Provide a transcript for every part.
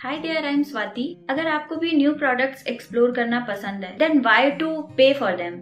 Hi there, I am Swati. अगर आपको भी न्यू प्रोडक्ट्स एक्सप्लोर करना पसंद है, then why to pay for them?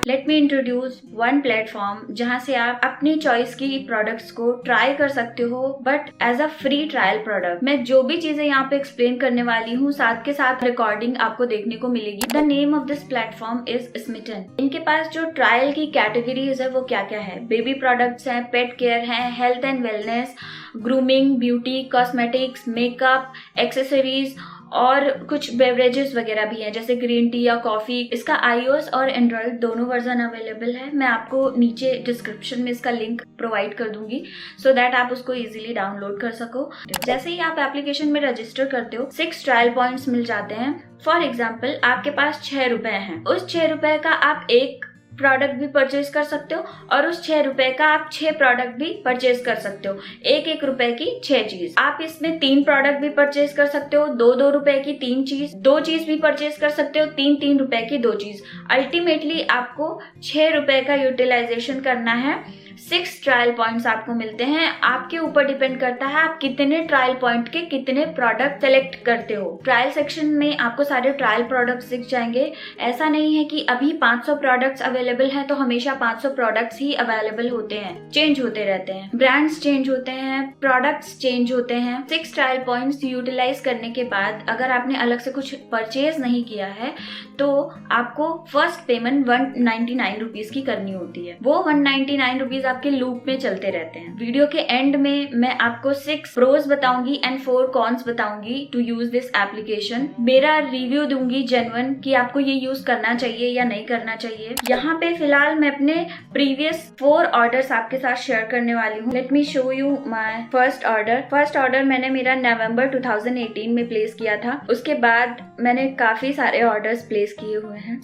Let me introduce one platform जहां से आप अपनी चॉइस की प्रोडक्ट्स को ट्राई कर सकते हो, but as a free trial product. मैं जो भी चीजें यहाँ पे एक्सप्लेन करने वाली हूँ, साथ के साथ रिकॉर्डिंग आपको देखने को मिलेगी। The name of this platform is Smitten. इनके पास जो ट्रायल की कैटेगरीज है वो क्या क्या है? बेबी प्रोडक्ट्स हैं, पेट केयर है, health and wellness, grooming, beauty, cosmetics, makeup, accessories और कुछ बेवरेजेस वगैरह भी हैं, जैसे ग्रीन टी या कॉफी। इसका iOS और एंड्रॉइड दोनों वर्जन अवेलेबल है। मैं आपको नीचे डिस्क्रिप्शन में इसका लिंक प्रोवाइड कर दूंगी सो दैट आप उसको इजीली डाउनलोड कर सको। जैसे ही आप एप्लीकेशन में रजिस्टर करते हो, 6 ट्रायल पॉइंट्स मिल जाते हैं। फॉर एग्जाम्पल, आपके पास 6 रुपए हैं। उस 6 रुपए का आप एक प्रोडक्ट भी परचेज कर सकते हो और उस 6 रुपए का आप 6 प्रोडक्ट भी परचेज कर सकते हो। 1-1 रुपए की 6 चीज। आप इसमें 3 प्रोडक्ट भी परचेज कर सकते हो, 2-2 रुपए की 3 चीज, 2 चीज भी परचेज कर सकते हो, 3-3 रुपए की 2 चीज। अल्टीमेटली आपको 6 रुपए का यूटिलाइजेशन करना है। 6 ट्रायल पॉइंट्स आपको मिलते हैं। आपके ऊपर डिपेंड करता है आप कितने ट्रायल पॉइंट के कितने प्रोडक्ट सेलेक्ट करते हो। ट्रायल सेक्शन में आपको सारे ट्रायल प्रोडक्ट्स दिख जाएंगे। ऐसा नहीं है कि अभी 500 प्रोडक्ट्स अवेलेबल हैं तो हमेशा 500 प्रोडक्ट्स ही अवेलेबल होते हैं। चेंज होते रहते हैं, ब्रांड्स चेंज होते हैं, प्रोडक्ट्स चेंज होते हैं। 6 ट्रायल पॉइंट्स यूटिलाइज करने के बाद अगर आपने अलग से कुछ परचेज नहीं किया है तो आपको फर्स्ट पेमेंट 199 रुपीज की करनी होती है। वो 199 रुपीज आपके लूप में चलते रहते हैं। वीडियो के एंड में मैं आपको 6 प्रोज बताऊंगी एंड 4 कॉन्स बताऊंगी टू यूज दिस एप्लीकेशन। मेरा रिव्यू दूंगी जेन्युइन कि आपको ये यूज करना चाहिए या नहीं करना चाहिए। यहाँ पे फिलहाल मैं अपने प्रीवियस 4 ऑर्डर्स आपके साथ शेयर करने वाली हूँ। Let me show you my first order. First order मैंने मेरा नवंबर 2018 में प्लेस किया था। उसके बाद मैंने काफी सारे ऑर्डर्स प्लेस किए हुए हैं।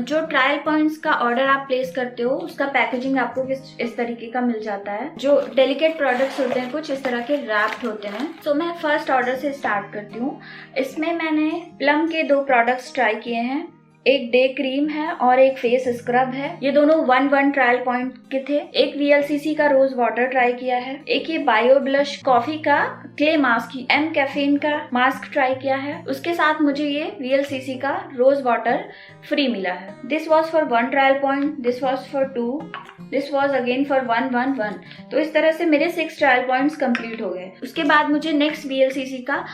जो ट्रायल पॉइंट्स का ऑर्डर आप प्लेस करते हो उसका पैकेजिंग आपको इस तरीके का मिल जाता है। जो डेलिकेट प्रोडक्ट्स होते हैं कुछ इस तरह के रैप्ड होते हैं। मैं फर्स्ट ऑर्डर से स्टार्ट करती हूँ। इसमें मैंने प्लम के 2 प्रोडक्ट्स ट्राई किए हैं। एक डे क्रीम है और एक फेस स्क्रब है। ये दोनों 1 ट्रायल पॉइंट के थे। एक VLCC का रोज वाटर ट्राई किया है। एक ये बायो ब्लश कॉफी का क्ले मास्क, एम कैफीन का मास्क ट्राई किया है। उसके साथ मुझे ये VLCC का रोज वाटर फ्री मिला है। This was for 1 trial point, this was for 2, this was again for 1. तो इस तरह से मेरे 6 ट्रायल पॉइंट्स कंप्लीट हो गए। उसके बाद मुझे नेक्स्ट VLCC का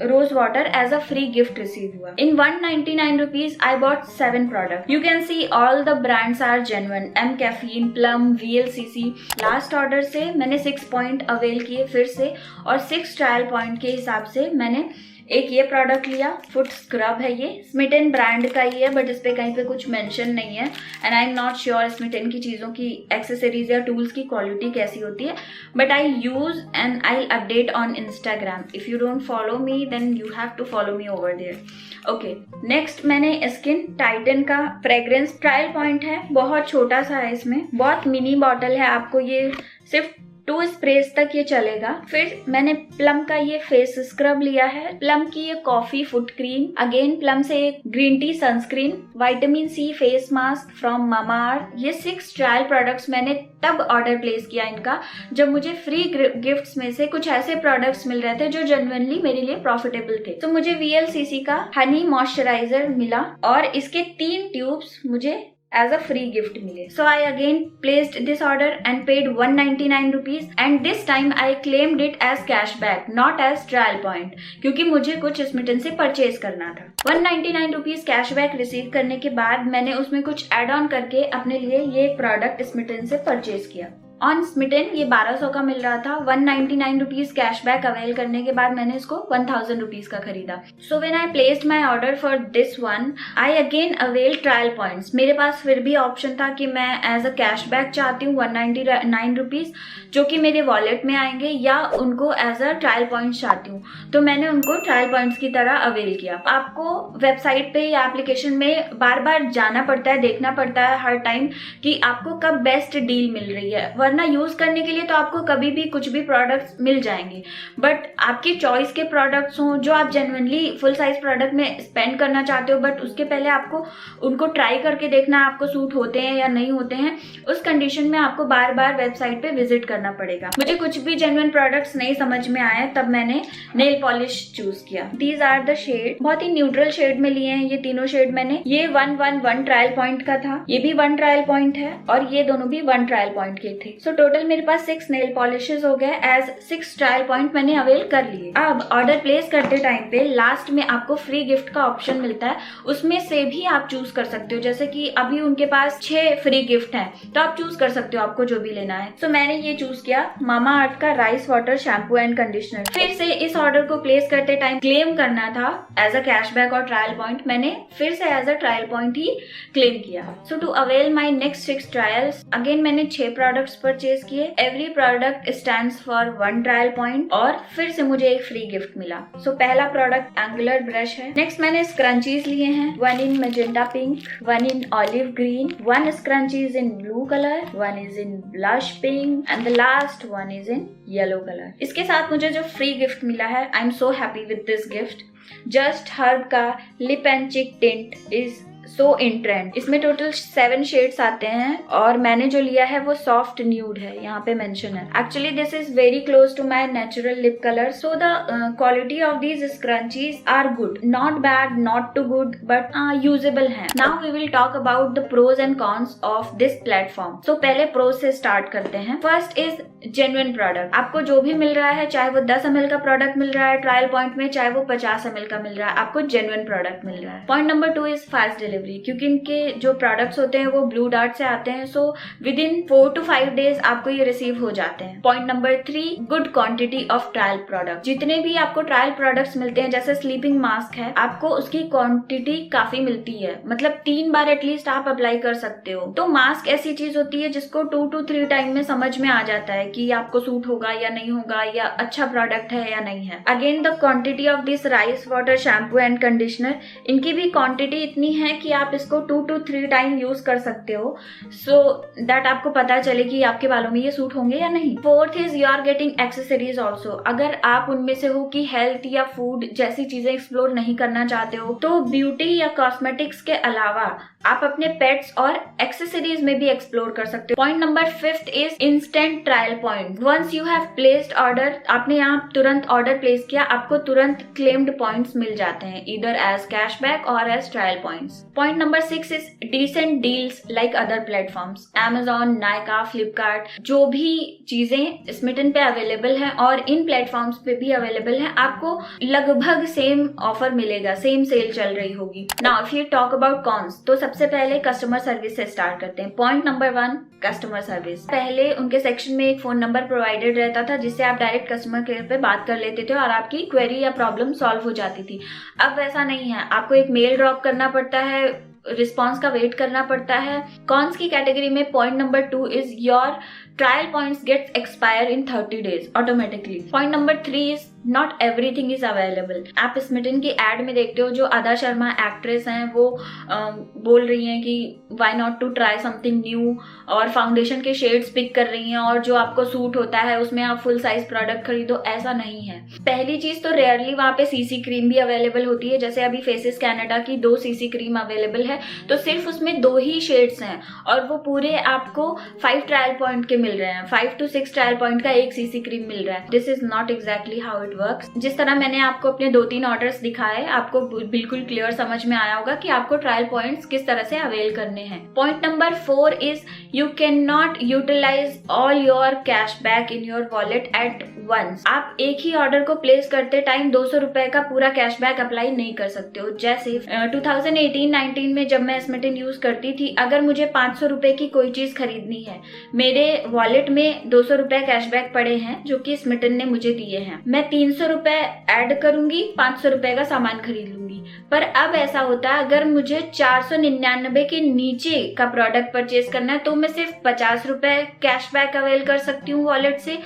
rose water as a free gift receive हुआ। In 199 rupees I bought 7 products. You can see all the brands are genuine. M Caffeine, Plum, VLCC. Last order से मैंने 6 point avail किए फिर से और 6 ट्रायल पॉइंट के हिसाब से मैंने एक ये प्रोडक्ट लिया। फुट स्क्रब है, ये स्मिटन ब्रांड का ही है बट इस पे कहीं पे कुछ मेंशन नहीं है and I am not sure Smitten की चीज़ों की एक्सेसरीज या टूल्स की क्वालिटी कैसी होती है, but I use and I update on Instagram. If you don't follow me then you have to follow me over there. Okay, next मैंने skin Titan का फ्रेग्रेंस ट्रायल पॉइंट है। बहुत छोटा सा है, इसमें बहुत मिनी बॉटल है। आपको ये सिर्फ 2 स्प्रेज तक ये चलेगा। फिर मैंने प्लम का ये फेस स्क्रब लिया है। प्लम की ये coffee foot cream, again plum से एक green tea sunscreen, vitamin C face mask from Mamaearth. ये 6 ट्रायल प्रोडक्ट्स मैंने तब ऑर्डर प्लेस किया इनका जब मुझे फ्री गिफ्ट्स में से कुछ ऐसे प्रोडक्ट्स मिल रहे थे जो जेन्युइनली मेरे लिए प्रॉफिटेबल थे। तो मुझे VLCC का हनी मॉइस्चराइजर मिला और इसके 3 ट्यूब्स मुझे as a free gift मिले। So I again placed this order and paid 199 rupees and this time I claimed it as cashback, not as trial point, क्योंकि मुझे कुछ स्मिटन से परचेज करना था। 199 रुपीज कैशबैक रिसीव करने के बाद मैंने उसमें कुछ एड ऑन करके अपने लिए ये प्रोडक्ट स्मिटन से परचेज किया। ऑन स्मिटन ये 1200 का मिल रहा था। 199 रुपीज कैशबैक अवेल करने के बाद मैंने इसको 1000 रुपीज का खरीदा। So when I placed my order for this one I again avail trial points. मेरे पास फिर भी ऑप्शन था कि मैं एज अ कैशबैक चाहती हूँ 199 रुपीज जो कि मेरे वॉलेट में आएंगे, या उनको एज अ ट्रायल पॉइंट चाहती हूँ। तो मैंने उनको ट्रायल पॉइंट्स की तरह अवेल किया। आपको वेबसाइट पे या एप्लीकेशन में बार बार जाना पड़ता है, देखना पड़ता है हर टाइम कि आपको कब बेस्ट डील मिल रही है, वरना यूज करने के लिए तो आपको कभी भी कुछ भी प्रोडक्ट्स मिल जाएंगे, बट आपकी चॉइस के प्रोडक्ट्स हों जो आप जेन्युइनली फुल साइज प्रोडक्ट में स्पेंड करना चाहते हो, बट उसके पहले आपको उनको ट्राई करके देखना है आपको सूट होते हैं या नहीं होते हैं, उस कंडीशन में आपको बार बार वेबसाइट पे विजिट करना पड़ेगा। मुझे कुछ भी जेन्युइन प्रोडक्ट्स नहीं समझ में आए, तब मैंने नेल पॉलिश चूज किया। दीज आर द शेड, बहुत ही न्यूट्रल शेड में लिए हैं ये तीनों शेड मैंने। ये 111 ट्रायल पॉइंट का था, ये भी 1 ट्रायल पॉइंट है और ये दोनों भी 1 ट्रायल पॉइंट के थे। सो टोटल मेरे पास 6 नेल पॉलिशेस हो गए, एज 6 ट्रायल पॉइंट मैंने अवेल कर लिए। अब ऑर्डर प्लेस करते टाइम पे लास्ट में आपको फ्री गिफ्ट का ऑप्शन मिलता है, उसमें से भी आप चूज कर सकते हो। जैसे कि अभी उनके पास 6 फ्री गिफ्ट हैं, तो आप चूज कर सकते हो आपको जो भी लेना है। सो मैंने ये चूज किया मामा अर्थ का rice water shampoo and conditioner. फिर से इस ऑर्डर को प्लेस करते टाइम क्लेम करना था एज अ कैशबैक और ट्रायल पॉइंट, मैंने फिर से एज अ ट्रायल पॉइंट ही क्लेम किया। So to avail my next 6 trials, again मैंने 6 प्रोडक्ट्स परचेज किए। Every product stands for 1 trial point और फिर से मुझे एक फ्री गिफ्ट मिला। सो पहला प्रोडक्ट एंगुलर ब्रश है। नेक्स्ट मैंने स्क्रंचीज लिए हैं, 1 in magenta pink, 1 in olive green, 1 scrunchies in blue color, 1 is in blush pink and the last one is in yellow color। इसके साथ मुझे जो फ्री गिफ्ट मिला है, I am so happy with this gift. Just herb का lip and cheek tint is so in trend. इसमें total 7 shades आते हैं और मैंने जो लिया है वो सॉफ्ट न्यूड है, यहाँ पे मेंशन है। Actually this is very close to my natural lip colour, so the quality of these scrunchies are good, not bad, not too good, but usable है। Now we will talk about the pros and cons of this platform. So पहले pros से start करते हैं। First is genuine product. आपको जो भी मिल रहा है, चाहे वो 10 ml का प्रोडक्ट मिल रहा है ट्रायल पॉइंट में, चाहे वो 50 ml का मिल रहा है, आपको जेन्युइन प्रोडक्ट मिल रहा है। Point number 2 is fast delivery, क्योंकि इनके जो प्रोडक्ट्स होते हैं वो ब्लू डार्ट से आते हैं, so with in 4 to 5 days आपको ये रिसीव हो जाते हैं। Point number 3, good quantity of trial product. जितने भी आपको ट्रायल प्रोडक्ट्स मिलते हैं, जैसे स्लीपिंग मास्क है, आपको उसकी क्वांटिटी काफी मिलती है, मतलब 3 बार एटलीस्ट आप अप्लाई कर सकते हो। तो मास्क ऐसी चीज होती है जिसको 2 to 3 टाइम में समझ में आ जाता है कि आपको सूट होगा या नहीं होगा, या अच्छा प्रोडक्ट है या नहीं है। Again the quantity of this rice water shampoo and conditioner, इनकी भी क्वांटिटी इतनी है कि आप इसको 2 to 3 टाइम यूज कर सकते हो, सो दैट आपको पता चले कि आपके बालों में ये सूट होंगे या नहीं। Fourth is you are getting accessories also. अगर आप उनमें से हो कि हेल्थ या फूड जैसी चीजें एक्सप्लोर नहीं करना चाहते हो, तो ब्यूटी या कॉस्मेटिक्स के अलावा आप अपने पेट्स और एक्सेसरीज में भी एक्सप्लोर कर सकते हो। Point number 5 is instant trial point. Once you have placed order, आपने यहाँ तुरंत ऑर्डर प्लेस किया, आपको तुरंत क्लेम्ड पॉइंट्स मिल जाते हैं, इधर एज कैशबैक और as trial points. Point number 6 is decent deals like other platforms, Amazon, Nykaa, Flipkart, जो भी चीजें स्मिटन पे अवेलेबल है और इन प्लेटफॉर्म्स पे भी अवेलेबल है, आपको लगभग सेम ऑफर मिलेगा, सेम सेल चल रही होगी। Now if you talk about cons, तो सबसे पहले कस्टमर सर्विस से स्टार्ट करते हैं। Point number 1, customer service. पहले उनके सेक्शन में एक फोन नंबर प्रोवाइडेड रहता था जिससे आप डायरेक्ट कस्टमर केयर पे बात कर लेते थे और आपकी क्वेरी या प्रॉब्लम सॉल्व हो जाती थी। अब वैसा नहीं है, आपको एक मेल ड्रॉप करना पड़ता है, रिस्पॉन्स का वेट करना पड़ता है। कॉन्स की कैटेगरी में point number 2 is your trial points gets expire in 30 days automatically. Point number 3 is not everything is available. आप स्मिटन की एड में देखते हो, जो अदा शर्मा एक्ट्रेस हैं वो बोल रही हैं कि why not to try something new, और फाउंडेशन के शेड्स पिक कर रही हैं और जो आपको सूट होता है उसमें आप फुल साइज प्रोडक्ट खरीदो, ऐसा नहीं है। पहली चीज तो रेयरली वहाँ पे सीसी क्रीम भी अवेलेबल होती है, जैसे अभी फेसेस कैनेडा की 2 सीसी क्रीम अवेलेबल है, तो सिर्फ उसमें 2 ही शेड्स हैं और वो पूरे आपको 5 ट्रायल पॉइंट के मिल रहे हैं, 5 to 6 ट्रायल पॉइंट का एक सीसी क्रीम मिल रहा है। This is not exactly how it works. जिस तरह मैंने आपको अपने 2-3 ऑर्डर्स दिखाए, आपको बिल्कुल क्लियर समझ में आया होगा कि आपको ट्रायल पॉइंट्स किस तरह से अवेल करने हैं। Point number 4 is you can not utilise all your cashback in your wallet at once. आप एक ही ऑर्डर को प्लेस करते टाइम 200 रुपए का पूरा कैशबैक अप्लाई नहीं कर सकते हो। जैसे 2018-19 में जब मैं स्मिटन यूज करती थी, अगर मुझे 500 रुपए की कोई चीज खरीदनी है, मेरे वॉलेट में 200 रुपए कैशबैक पड़े हैं जो कि स्मिटन ने मुझे दिए हैं, मैं 300 रुपए ऐड करूंगी, 500 रुपए का सामान खरीद लूंगी। पर अब ऐसा होता है, अगर मुझे 499 के नीचे का प्रोडक्ट परचेज करना है तो मैं सिर्फ 50 रुपए कैशबैक अवेल कर सकती हूँ वॉलेट से,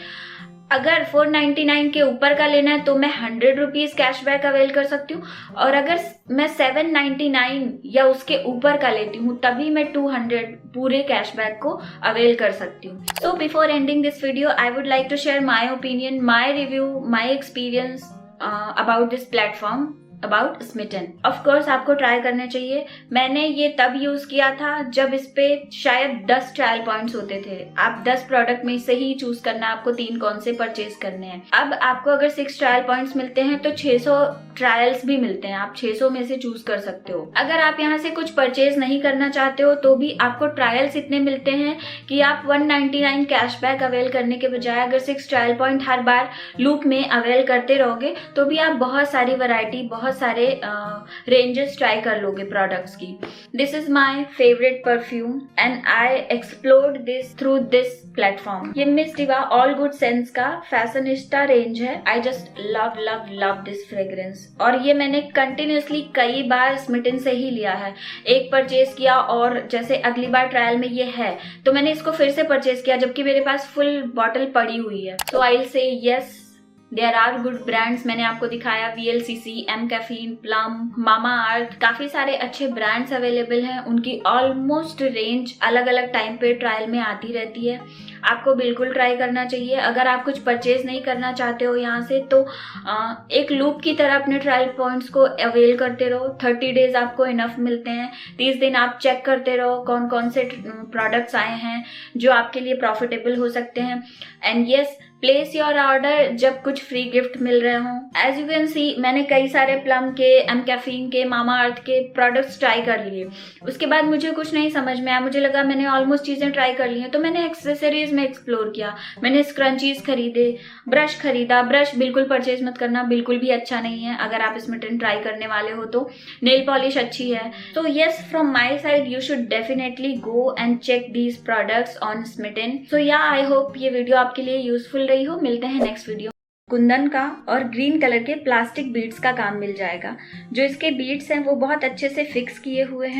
अगर 499 के ऊपर का लेना है तो मैं 100 रुपीज कैशबैक अवेल कर सकती हूँ, और अगर मैं 799 या उसके ऊपर का लेती हूँ तभी मैं 200 पूरे कैशबैक को अवेल कर सकती हूँ। So before ending this video I would like to share my opinion, my review, my experience about this platform, about Smitten. Of course आपको ट्राई करने चाहिए। मैंने ये तब यूज किया था जब इस पे शायद 10 ट्रायल पॉइंट्स होते थे। आप 10 प्रोडक्ट में से ही चूज करना आपको 3 कौन से परचेज करने हैं। अब आपको अगर 6 ट्रायल पॉइंट्स मिलते हैं तो 600 ट्रायल्स भी मिलते हैं, आप 600 में से चूज कर सकते हो। अगर आप यहाँ से कुछ परचेज नहीं करना चाहते हो तो भी आपको ट्रायल्स इतने मिलते हैं कि आप 199 कैशबैक अवेल करने के बजाय अगर 6 ट्रायल पॉइंट हर बार लूप में अवेल करते रहोगे तो भी आप बहुत सारी वैरायटी, बहुत सारे रेंजेस ट्राई कर लोगे प्रोडक्ट्स की। This is my favourite perfume and I explored this through this platform. ये miss diva all good scents का फैशनिस्टा रेंज है। I just love love love this fragrance, और ये मैंने कंटिन्यूसली कई बार स्मिटन से ही लिया है। एक परचेज किया और जैसे अगली बार ट्रायल में ये है तो मैंने इसको फिर से परचेज किया जबकि मेरे पास फुल बॉटल पड़ी हुई है। So I will say yes, there are good brands. मैंने आपको दिखाया VLCC, M caffeine, plum, mama earth, काफी सारे अच्छे ब्रांड्स अवेलेबल हैं। उनकी ऑलमोस्ट रेंज अलग अलग टाइम पे ट्रायल में आती रहती है। आपको बिल्कुल ट्राई करना चाहिए। अगर आप कुछ परचेज नहीं करना चाहते हो यहाँ से तो एक लूप की तरह अपने ट्रायल पॉइंट्स को अवेल करते रहो। 30 डेज आपको इनफ मिलते हैं। 30 दिन आप चेक करते रहो कौन कौन से प्रोडक्ट्स आए हैं जो आपके लिए प्रॉफिटेबल हो सकते हैं। And yes, place your order जब कुछ फ्री गिफ्ट मिल रहे हों। एज यू कैन सी मैंने कई सारे प्लम के, एम कैफीन के, मामा अर्थ के प्रोडक्ट्स ट्राई कर लिए। उसके बाद मुझे कुछ नहीं समझ में आया, मुझे लगा मैंने ऑलमोस्ट चीजें ट्राई कर ली हैं तो मैंने एक्सेसरीज में एक्सप्लोर किया। मैंने स्क्रंचीज खरीदे, ब्रश खरीदा। ब्रश बिल्कुल परचेज मत करना, बिल्कुल भी अच्छा नहीं है अगर आप स्मिटन ट्राई करने वाले हो तो। नेल पॉलिश अच्छी है। तो yes, from my side you should definitely go and check these products on Smitten. So yeah I hope ये वीडियो आपके लिए यूजफुल रही हो। मिलते हैं नेक्स्ट वीडियो। कुंदन का और ग्रीन कलर के प्लास्टिक बीड्स का काम मिल जाएगा। जो इसके बीड्स हैं वो बहुत अच्छे से फिक्स किए हुए हैं।